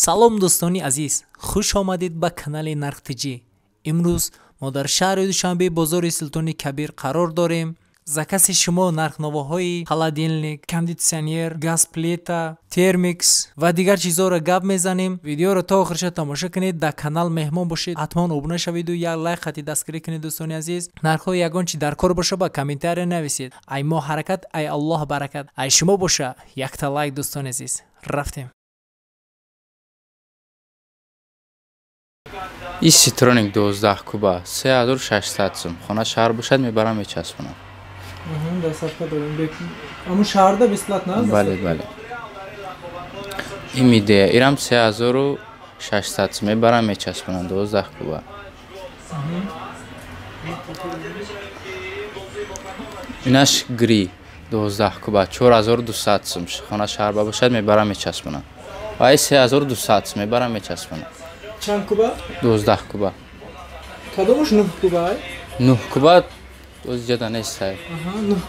салом дӯстони азиз, хуш омадед ба канали нархтиҷӣ. имрӯз мо дар шаҳри душанбе бозори султони кабир қарор дорем. Закаси шумо нархноваҳои холодильник, кондитсионер, газплита, термикс ва дигар чизҳоро гап мезанем. Видеоро то охирша тамошо кунед, дар канал меҳмон бошед, ҳатман обуна шавиду як лайк хати дастгирӣ кунед. дӯстони азиз, нархҳои ягон чи дар кор боша ба комментария нависед. Ай мо ҳаракат, ай Аллоҳ баракат, ай шумо боша якта лайк. дӯстони азиз, рафтем. این سیترونیک 12 کوبه 3600 сум. خانه شهر باشد میبرم میچسبونم. در صفحه داریم. اما شهرده 20 لات نه؟ بله. این میده ایرم 3600 сум میبرم میچسبونم 12 کوبه. اینش گری 12 کوبه 4200 сум. خانه شهر باشد میبرم میچسبونم. و این 3200 сум میبرم میچسبونم. چند کوبه؟ 12 کوبه. کدومش 9 کوبه؟ 9 کوبه از جدا نیست. 9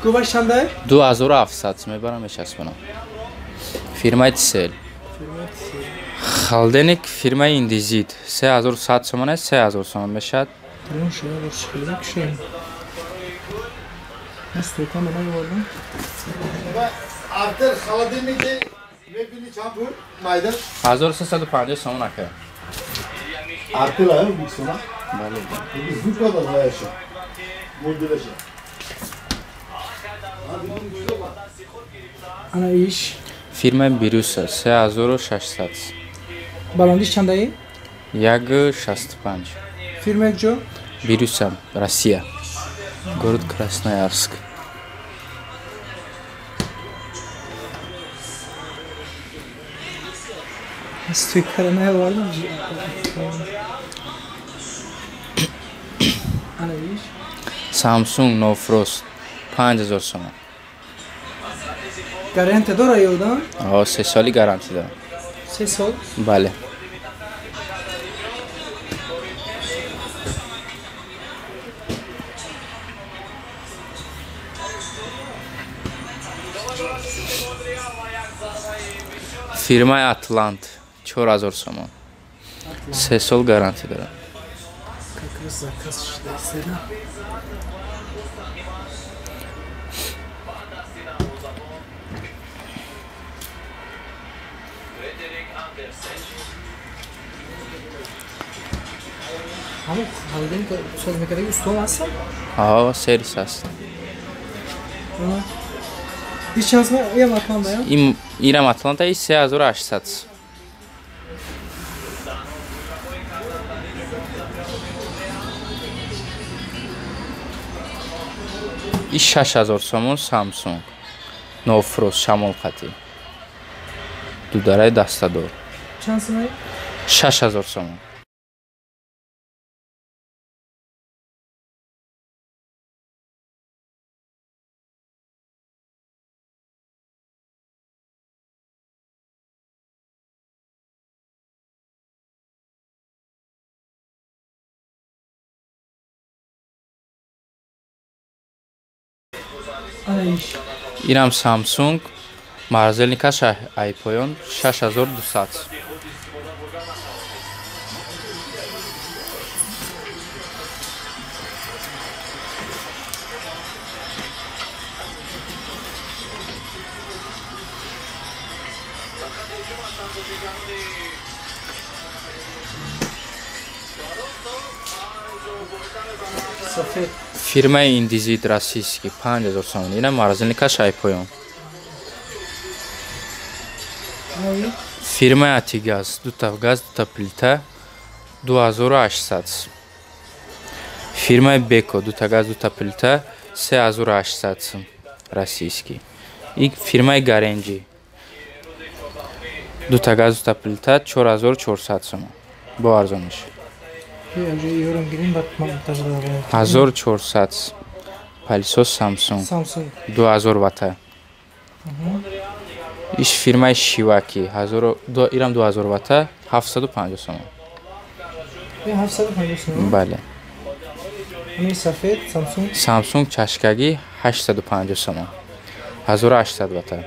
کوبه چنده؟ 2700 сум میبرم میچسبونم. فیرمای تسل. خالدنیک فیرمای ایندیزید 3100 сум 3000 сум میشد. اون شده باش خیلی کشه. استیکان رو نمی‌وردم. Artık خالدنیکی ویبینی چند بود؟ مایدن 1350 сум نکه. Artık ayı mı sonra? بله. Biz bu kadar hayışı. Muddileşe. انا ایش فیرمای بیروس 3600. بلندیش چنده ای؟ 165. فیرم جو؟ بیروسم روسیه. город Красноярск. استیکر نمی‌وردم. انا ایش Samsung No Frost 5000 сум. گارانتی داره یودان؟ 3 سالی گارانتی دارم. 3 سال؟ بله. فیرمای اتلانت 4000 сум. 3 سال گارانتی دارم. Как раз заказ şurada istedim. Ama halden söz mekanındaki usta olmazsa? سرویس است. Bir şans var ya makamda ya. ایرم اتلانت 3800 сум. این 6000 сум Samsung No Frost شمال خطی. دو داره دسته دار. Şansın var. 6000 сум. Ana iş. اینم Samsung مرزلنیکش آیپایون 6200. Safet. فیرمای ایندیزید روسیسکی 5000 сум. اینم مرزلنیکش آیپایون. Ne? فیرمای اتیگاز دو تا گاز دو تا پلیته 2800 сум. فیرمای بیکو دو تا گاز دو تا پلیته 3800 сум روسیسکی. این فیرمای گارنجی دو تا گاز دو تا پلیته 4400 сум. با ارزانش Önce yorum gireyim bak montajda var. 1400 сум. پلیسوس Samsung Samsung. 2000 وات. ایش فیرمای شیواکی ایرم 2000 وات 750 сум. Bir haftada paylaşıyorum. بله. Bunu Safet Samsung. Samsung چشکگی 850 сум. 1800 وات.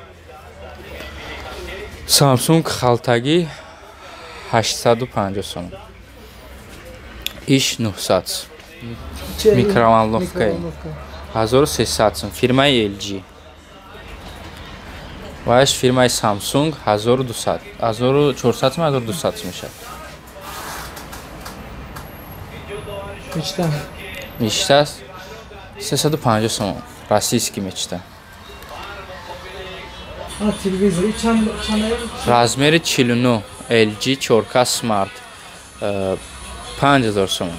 Samsung خالتگی 850 сом. Иш 900. Микроволновка 1300 сом. Фирмаи LG. Ваш фирмаи Samsung 1200. 1400 сом, 1200 сом мешад. Мечта. Мечта 350 сом. Российский мечта. Телевизор. Размери 49. LG 4K Smart. 5000 сом.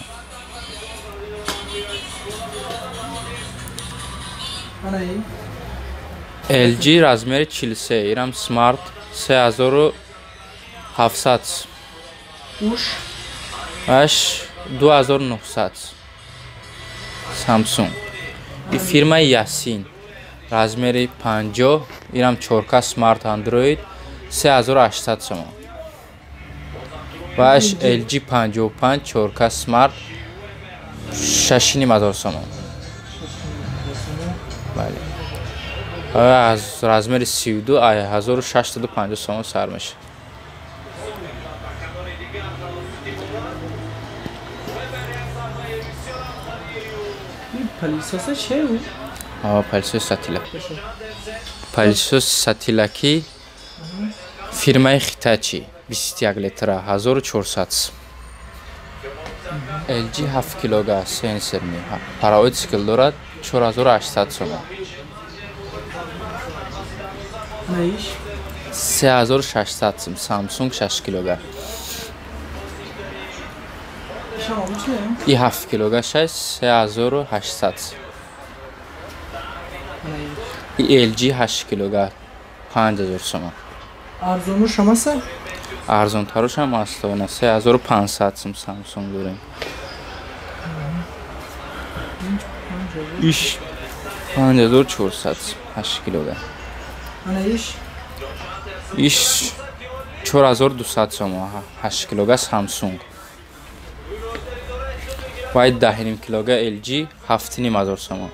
LG размери 43. Ирам Smart 3700. Уж. Аш 2900. Samsung. И фирма Yasin. Размери 50. Ирам 4K Smart Android 3800 сом. Ваш LG 55 4K Smart 6500 сом. Бале. аз размери 32 1650 сом сар мешавад. Палисоса чеу? Палисос сатилак. Палисос сатилаки фирмаи Хитачи 21 литра 1400. LG 7 кг сенсорни паравоид цикл дорад 4800 сом. Наиш 3600 сом. Samsung 6 кг. И 7 кг 3800. И LG 8 кг 5000 сом. арзону шамаса? Арзонтараш ҳам аст. 3500 сом Samsung дорем. Иш 5400 8 кг. Анаиш Иш 4200 сом 8 кг Samsung. Вай 10 кг LG 7500 сом.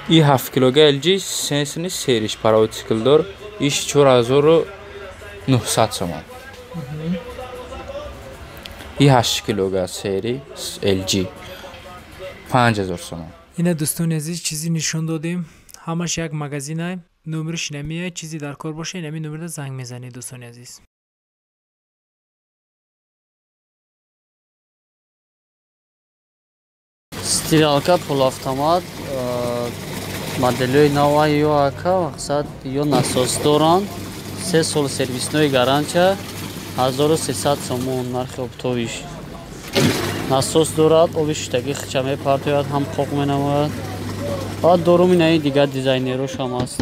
И 7 кг LG сенсорни сериш паравоид циклдор иш 4900 сом. И 8 кг сери LG 5000 сом. ина дӯстони азиз чизи нишон додем. ҳамаш як магазинай. номериш намеяд. чизи дар кор боша инами номерда занг мезанед дӯстони азиз. Стиралка полуавтомат моделёи наваи ё ака мақсад ё насос доранд 3 сол сервиснои гарантия 1300 сомон нархи оптовиш. Насос дорад, оби шитагӣ хича мепартояд, ҳам қоқ менамояд. Баъд дорум инаи дигар дизайнерош ҳам аст.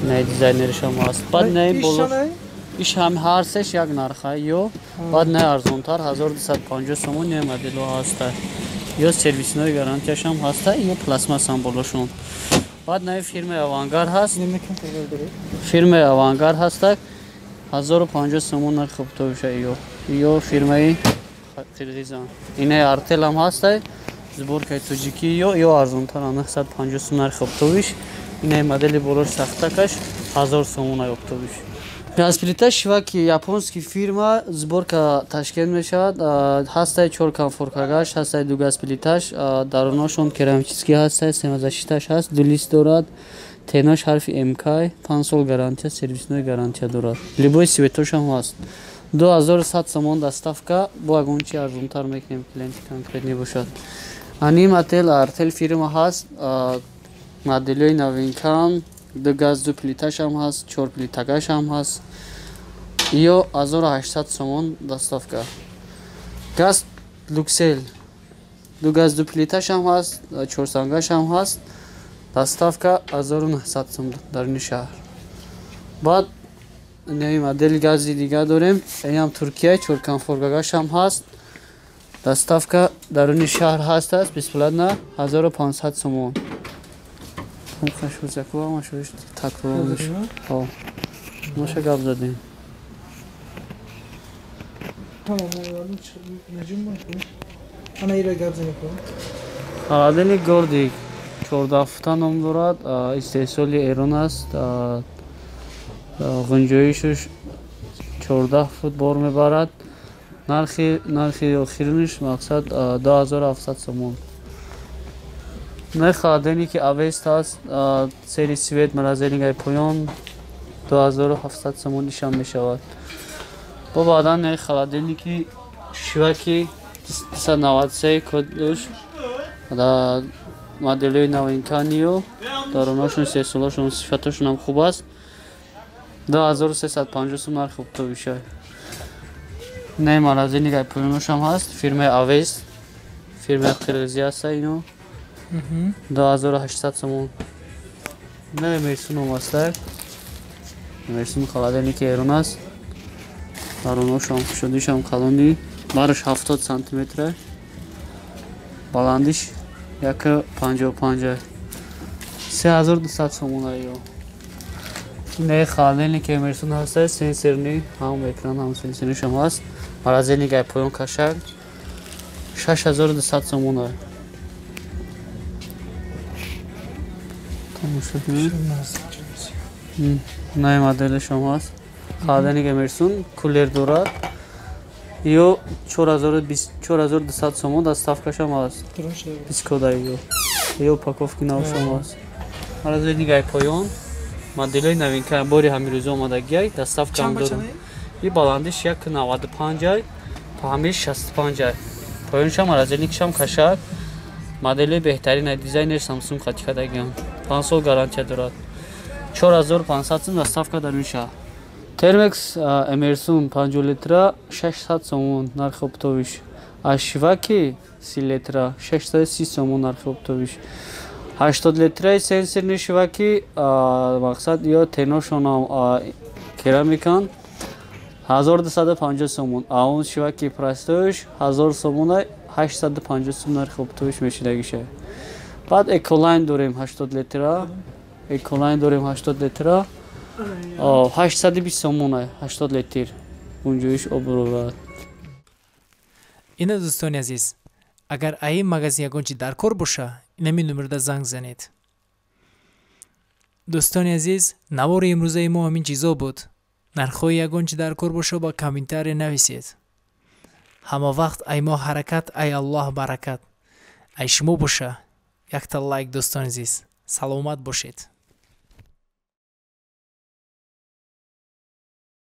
Инаи дизайнериш ҳам аст. Баъд инаи боло иш ҳам ҳар сеш як нарха ё баъд инаи арзонтар 1250 сомон инаи модело ҳаста. ё сервиснои гарантияшам ҳаста, ё пластмассан болошон. Баъд нави фирмаи Авангард ҳаст. Фирмаи Авангард ҳаста 1050 сомон нархи оптовиша ё фирмаи Қирғизан. Инаи Артелам ҳаста. Сборкаи тоҷикӣ ё арзонтар 950 сомон нархи оптовиш. Инаи модели болош сахтакаш 1000 сомон оптовиш. Газплита шиваки японски фирма сборка ташкил мешавад. Ҳастай 4 конфоркагаш, ҳастай 2 газплиташ, даруношон керамический ҳастай, семазашиташ ҳаст, 2 лист дорад, тенош ҳарфи МК, 5 сол гарантия, сервисной гарантия дорад. Либои светошам ҳаст. 2100 сомон доставка, бо агончи арзонтар мекунем клиенти конкретни бошад. Ани мотел Артел фирма ҳаст, моделёи новинкан 2 газ 2 плиташам ҳаст, 4 плитагашам ҳаст. ё 1800 сомон доставка. Газ Люксел 2 газ 2 плиташам ҳаст, 4 сангашам ҳаст. Доставка 1900 сомон дар Нишаҳр. Баъд инаи модели гази дигар дорем. Инам Туркия 4 конфоргагашам ҳаст. Доставка даруни шаҳр ҳаст аст, бесплатна 1500 сомон. Маша гап задем. Халадени гордик 14 ном дорад, истеҳсоли Эрон аст. ғунҷоишаш 14 фут бор мебарад. нархи охиринаш мақсад 2700 сомон. Холодильники ки Авест ҳаст, сери свет морозильникаи поён 2700 сомон нишон мешавад. бо баъдан холодильники шиваки 293 код дошт. моделҳои новинканиё даронашон сесолашон сифаташон ҳам хуб аст. 2350 сом нархи оптовишай. морозильникаи поёнашам ҳаст, фирмаи Авест, фирмаи қирғизӣ аста ино 2800 сомон. мерсунам аста. мерсун холодильники эрон аст. даронашам кушодишам қалони бараш 70 сантиметр, баландиш 1.55 3200 сомон аё. холодильники мерсун ҳаста, сенсорни ҳам экран ҳам сенсорнишам ҳаст. морозильникаи поён кашак 6200 сомон аё. наи моделашам ҳаст. холодильники мерсун кулер дорад. ё 4200 сомон доставкашам ҳаст. дискода ё упаковки навшам ҳаст. морозильникаи поён моделҳои новинка бори ҳамирӯза омадагиай доставкам додам. и баландиш 1.95 паҳмиш 65. поёншам морозильникшам кашак. моделҳои беҳтарин дизайнер Samsung қатикадагиан. 5 сол гарантия дорад. 4500 сом доставка дар ин шаҳр. термекс эмерсун 50 литра 600 сомон нархи оптовиш. ашваки 30 литра 630 сомон нархи оптовиш. 80 литраи сенсорни шиваки мақсад ё теношонам керамикан 1250 сомон. аун шиваки простоиш 1000 сомон 850 сом нархи оптовиш мешидагиша. баъд эколайн дорем 80 литра. эколайн дорем 80 литра 820 сомон 80 литр. ғунҷоиш обрӯвад. ина дӯстони азиз, агар аин магазин ягончи дар кор боша, инами номерда занг занед. дӯстони азиз, навори имрӯзаи мо ҳамин чизо буд. нархҳои ягончи дар кор боша ба комментария нависед. ҳама вақт ай мо ҳаракат, ай Аллоҳ баракат. ай шумо боша. якта лайк дӯстони азиз. саломат бошед.